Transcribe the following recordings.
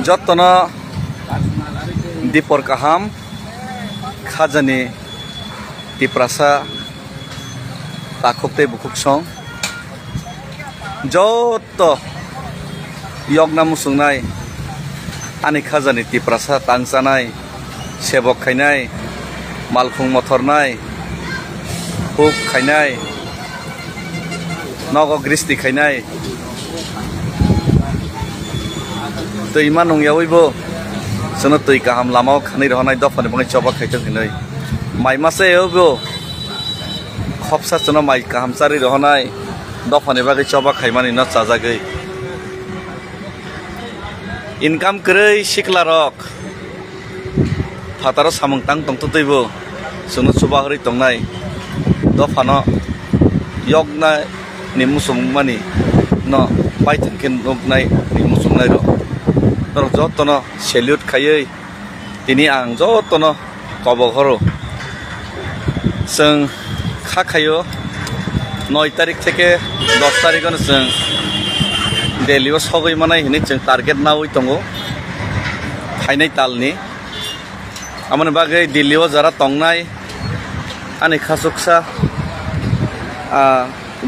যতন দীপর কাহাম খাজানি তিপ্রাসা তাখুকতে বুকুক সং যত यगना मुसुंनाय आनि खाजानि तिप्रासा तांजानाय सेबक खायनाय मालफुं मथरनाय हुक खायनाय नग ग्रिस्ति खायनाय दैमा नंयावैबो जोंनो दै गाहाम लामाव खानै रहनाय दफानि बाङै चबा खायथों हिनै माइ मासे एवबो खबसा जोंनो माइ गाहाम चारि रहनाय दफानि बागै चबा खायमानि न चाजागै इनकाम करै सिखला रक फातार सामंग तां तंत दैबो जोंनो सुबा हरै तंनाय दफानो यगना नि मुसुंमानि न बायथांखिन नबनाय नि मुसुंनाय र जतनो सेल्युट खायै दिनै आं जतनो कबहरो जों खाखायो 9 तारिख থেকে 10 तारिखनो जों दिल्लीयाव सगै मानाय हिनै जों टारगेट नावै दङो फायनाय तालनि आमोन बागै दिल्लीयाव जारा तंनाय आनि खासुकसा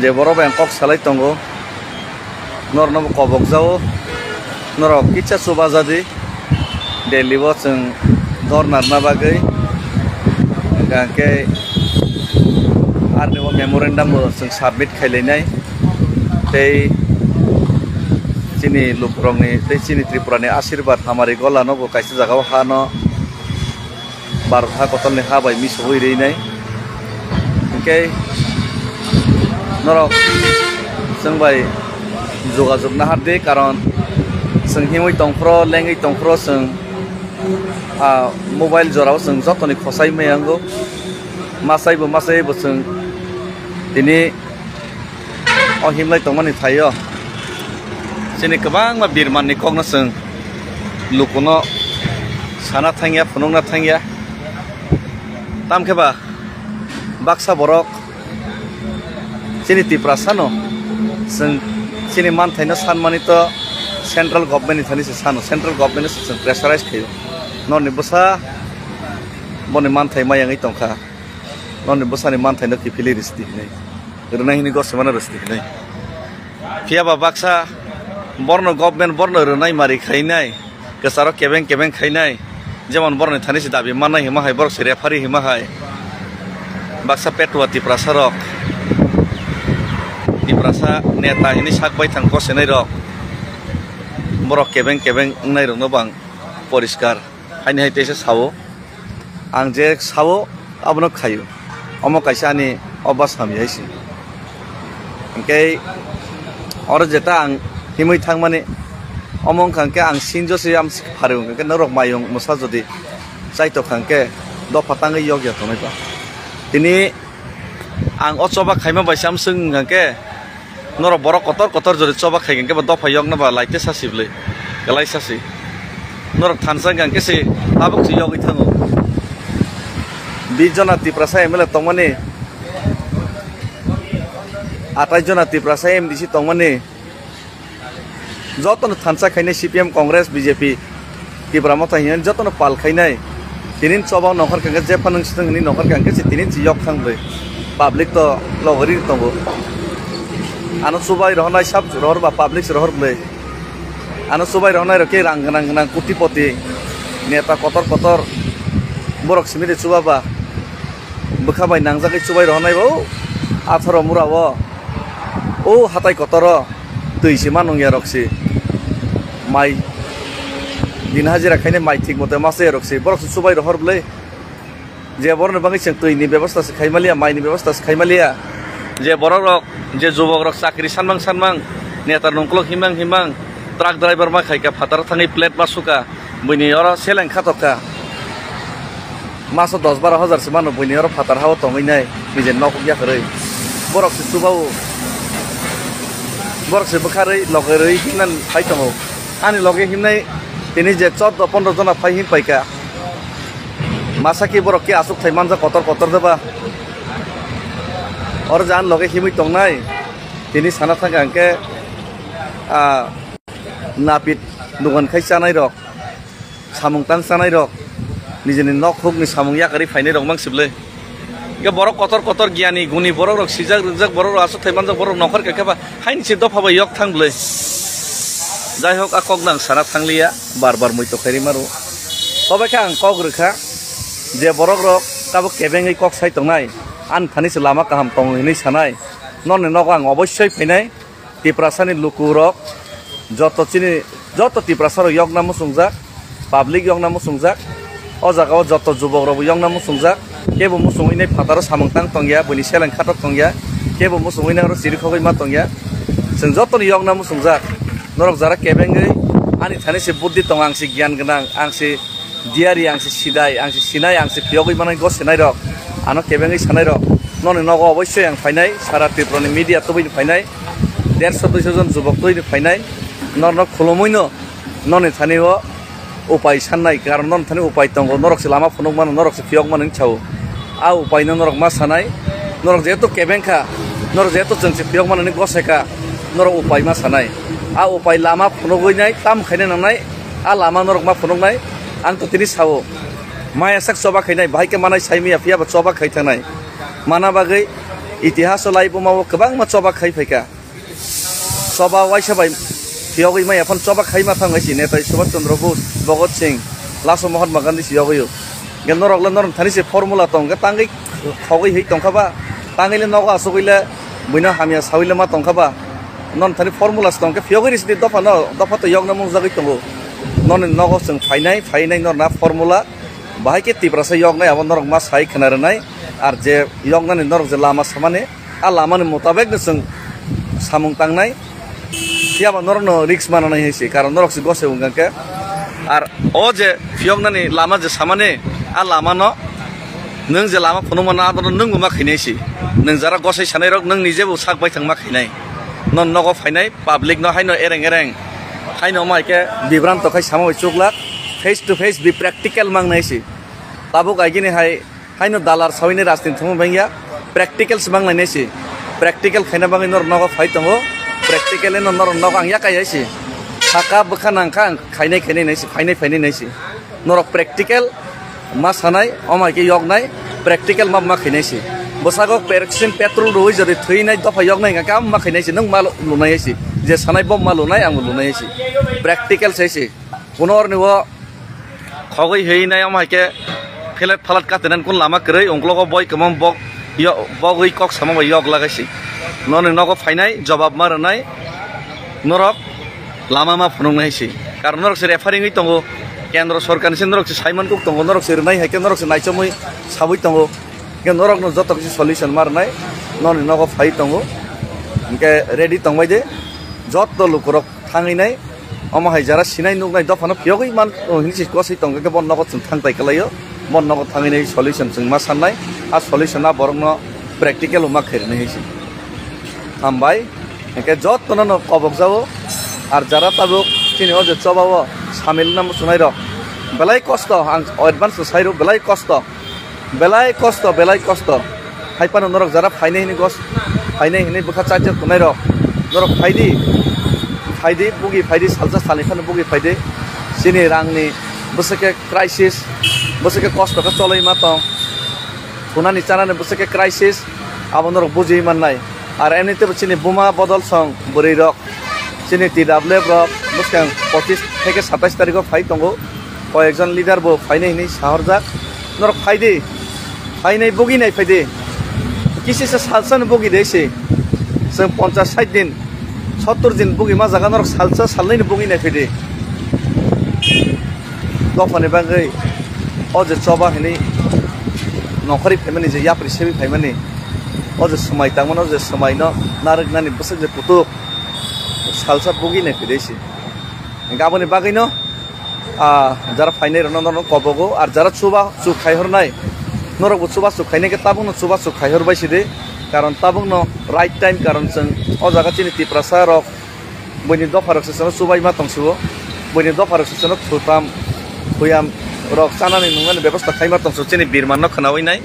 जे बर' बेंकक सालाय दङो नरनब कबक जाओ नर किच्छा सुबा जादि दिल्लीयाव जों दर नारना बागै गांके आरनिव मेमोरेन्डाम जों साबमिट खायलायनाय दै चीनी लुप्रंनि दै चीनी त्रिपुरानि आशीर्बाद हामारि गलानबो कायसे जागाव हानो 12 हा कतलनि हा बाय मिस होइरैनाय ओंके नरक जों बाय जगाजग ना हादे कारण जों हिमै तंफ्र लेङै तंफ्र जों मोबाइल जराव जों जतनि खसाय मैयांगो मासायबो जों दिनै अहिमलाय तंमानि थायो जोंनि गोबां बिरमाननि कगनो जों लुकुनो साना थांगिया फुनुंना थांगिया तामखेबा बाक्सा बरक जोंनि तिप्रासानो जों जोंनि मानथायनो सानमानिथ' सेन्ट्रेल गभर्नमेन्टनि थानिसो सानो सेन्ट्रेल गभर्नमेन्टनि जों प्रेसाराइज खायो ननि बसा बनि मानथाय मायाङै तंखा ननि बसानि मानथायनो किफिलि रिस्ति नै रनायनि गसमाना रिस्ति नै फियाबा बाक्सा बर्न गभर्नमेन्ट बर्न रोनाय मारि खायनाय गोसारो केबें खायनाय जेमन बर्न थानिसि दाबि मानाय हिमाहाय बरक रेफारि हिमाहाय बाक्सा पेटुवा तिप्रासा रक तिप्रासा नेता हिनि साकबाय थां कसेनाय रक बरक केबें नाय रनो बां परिष्कार हायनि हायतेसे सावो आं जे सावो आबनो खायो अम कायसानि अबासामि हायसि ओंके और जेता आं हिमै थां माने अमं खांके आं सिनजोसे आम फारौ खांके नरक मायं मुसा जदि जायतो खांके दफाताङै यग्या तनायबा दिनै आं अचबा खायमा बायसाम जों खांके नरक बर कतर जदि चबा खायगोनके दफा यगनाबा लाइते सासिबलै गलाय सासि नरक थानसा गांकेसे ताबुक यगै थाङो 20 जना तिप्रासा एमएलए तंमाने 28 जना तिप्रासा एमडीसी तंमाने जतन थानसा खायनाय सीपीएम कांग्रेस बीजेपी तिप्रा मथा हिन जतन पाल खायनाय तिनिन चबाव नखर कांगे जेफा नोंसिनि नखर कांगे तिनिन यग थांबै पाब्लिक तो लगरि तंगो आनो सुबाय रहनाय सब रहर बा पाब्लिक रहर ब्ले आनो सुबाय रहनाय रके रांगनां कोटिपति नेता कतर बरक सिमिरे सुबाबा बखाबाय नांजाकै सुबाय रहनाय बो आथर मुराव ओ हाताय कतर दैसिमा नंगिया रक्सि माइ दिन हाजिरा खायने माइ ठीक मते मासे रक्सि बरक सुबाय रहर ब्ले जे बरन बाङै जों दैनि व्यवस्था से खायमालिया माइनि व्यवस्था से खायमालिया जे बरक जे जुबक रक साख्रि सानमां नेता नंक्लक हिमां ट्राक ड्राइवर मा खायका फातार थाङै प्लेट मासुका बनि और सेलें खातका मासो 10-12 हजार से मानो बनि और फातार हाव तंगैनाय निजे नखौ याखरै बरक से सुबाव बरक से बखारै लगरै हिमनान फाइतङो आनि लगे हिमनाय दिनै जे 14-15 जना फाइहिन पाइका मासाकी बरक के आसुक थाइमानजा कतर देबा और जान लगे हिमै तंनाय दिनै साना थांगा आंके napit dugan khai chanai rok samung tang chanai rok nijini nok huk ni samung yakari fainai rok mangsible ge borok kotor gyani guni borok rok sijak rijak borok rok aso thaimanjak borok nokhor kakeba haini si dofa bai yok thangle jai hok akok nang sana thanglia bar muito khairi maru tobe kha ang kok rokha je borok rok tabo kebengai kok sai tongnai an thani se lama kaham tong ni sanai nonne nok ang obossoi fainai tiprasani lukurok joto tiprasaro yok namu sungjak public yok namu sungjak o jagao joto jubok rok yok namu sungjak kebo musungoi fataro samung tang tongya boni selang khatok tongya kebo musungoi ro siri khogoi ma tongya sing joto ni yok namu sungjak norok jara kebengai ani thani se buddhi tong ang si gyan gnang ang si diari ang si sidai ang si sinai ang si pyogoi manai go senai rok ano kebengai sanai rok nonne nogo obossoi ang fainai sara tiproni media toboi fainai 150-200 জন যুবক তৈরি ফাইনাই নর খুলমইনো ননে থানিও উপায় সান্নাই কারণ নন Thani উপায় দङ নরকসে লামা ফনুক মান নরকসে ফিয়ক মান চাও আ উপায় নরক মা সানাই নরক যেহেতু কেবেংখা নরক যেহেতু जोंसे ফিয়ক মান গসেকা নরক উপায় মা সানাই আ উপায় লামা ফনুগইনাই তাম খাইনে নাंनाय আ লামা নরক মা ফনুকনাই আং তো তিনি সাও মায়া সাক সবা খাইনাই ভাইকে মানাই সাইমিয়া ফিয়া বা সবা খাইথাनाय माना बागै इतिहास लाइबो मावो गोबां मा सबा खाइ फैका सभा वाइसाबाई फियावै माइ अपन सभा खाइमा थांगासि नेताजी सुभाष चन्द्र बोस भगत सिंह लासो महात्मा गान्धी सियावैयो गेन नरकला नरम थानिसे फर्मुला तंगा तांगै खगै है तंखाबा तांगैले नगा असगैले बुइना हामिया सावैले मा तंखाबा नन थानि फर्मुला तंगा फियावै रिसि दफा त यगना मुजागै तंगो नन नगो जों फाइनाय नरना फर्मुला बाहायके तिब्रासा यगनाय अब नरक मा साइ खनारनाय आर जे यगनानि नरक जे लामा सामाने आ लामानि मुताबिक जों samung tangnai siapa norno riks mana nih sih karena norok sih gosip ungkang ke ar oje fiok nani lama je samane a lama no neng je lama penuh mana atau neng guma kini sih neng jara gosip sanai rok neng nije bu sak baik tang mak kini non nogo fainai public no hai no ereng hai no mai ke bibran to kai sama cuklat face to face be practical mang nai sih tabu kai gini hai no dalar sawini rastin thumu bangya practical semang nai sih practical khaina bangai nor nogo phai tongo practical no nor nogo ang yakai aisi saka bkhanang khang khainai naisi fainai naisi norok practical ma sanai omai ke yognai practical ma khainai si bosago peroxin petrol roi jodi theinai dofa yognai ga kam ma khainai si nang ma lunai aisi je sanai bom ma lunai ang lunai aisi practical saisi punor ni wo khogoi heinai omai ke felat phalat katenan kun lama krei onglogo boy kamam bok bogui kok sama yok lagasi none nogo fainai jawab marnai norok lama ma phunung nai si karon norok se referring tongo kendra sarkar ni norok se saiman kuk tongo norok se nai hai ke norok se naichamui sabui tongo ke norok no joto kisi solution marnai none nogo phai tongo ke ready tongbai de joto lukurok thangai nai ama hai jara sinai nugnai dofano pyogoi man hinsi kosai tongo ke bon nogo thangtai kalayo mon nogo thangai nai solution jeng ma sannai a solution na borong practical uma khairne hisi ambai ke jot tono kobok jao ar jara tabuk tini o je chobawo samil nam sunai ro belai kosto ang advance sairo belai kosto haipano norok jara faine hini gos faine hini bukha charge kunai ro norok faidi bugi faidi salsa salifan bugi faidi sini rangni busake crisis busake kosto ka choloi ma tong kunani chanane busake crisis abonor buji mannai ar emnite chini buma bodol song buri rok chini TW rok buskang 25 থেকে 27 তারিখ phi তঙ্গো কয়েকজন leader বো ফাইনে হিনি সাহরজাক নরক ফাইনাই বগি নাই ফাইদে কিসিসে সালসান বগি দেছে जों 50-60 दिन 70 दिन बगि मा जागा नरक सालसा सालनै बगि नाय फैदे दफानि बागै अजे चबा हिनि नखरि फेमिनि जे याप्रि सेबि फाइमानि अजे समाय तांमोन अजे समायनो नारगनानि बसक जे पुतु सालसा बगि नाय फैदेसि गाबोनि बागैनो যারা ফাইনাই রন কবগো আর যারা চুবা চুক খাইহরনাই নরকবো চুবা চুক খাইনাইকে তাবুংনো চুবা চুক খাইহরबायसि दे कारण ताबुंनो राइट टाइम कारण जों अ जागा चिनि तिप्रासा रक बयनि दफारकसनो सुबाय मा तंसुबो बयनि दफारकसनो थुताम हुयाम रक चानानि नुंगानि व्यवस्था खाइमा तंसु चिनि बिरमाननो खनावैनाय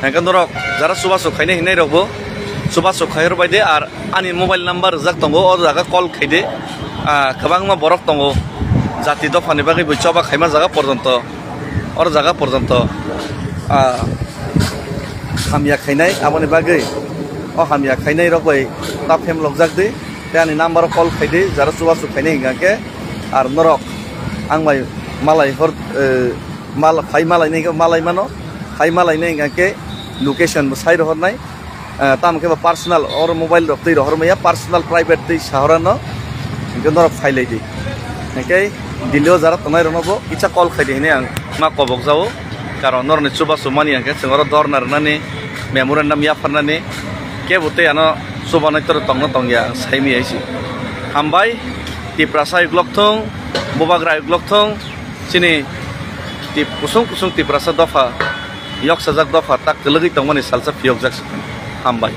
हांगा रक जारा सुबा चुक खाइनाय हिनाय रकबो सुबा चुक खाइहरबाय दे आर आनि मोबाइल नम्बर जाक दंगो अ जागा कल खाइदे kwbangma borok tongo jati dofani bagui bo choba khaima jaga porjonto or jaga porjonto hamya khainai aboni bagui o hamya khainai rok bai ta phem logjak de ani number call khaide jara chuba chu khainai hingake ar norok ang bai malai hor mal khai malai nei malai mano khai malai nei hingake location bo sai hornai tam ke personal or mobile rok tei hormaya personal private tei shahorano gendor failai di okay dilio jara tonai ronobo icha call khaide hine ang ma kobok jao karon norni chuba sumani angke singoro dornar nani memorandum ya farnani ke bote ano chuba nai tor tongno tongya saimi aisi hambai tiprasa uglok thong bobagra uglok thong chini tip kusung tiprasa dofa yok sajak dofa tak kelegi tongmani salsa piyok jak hambai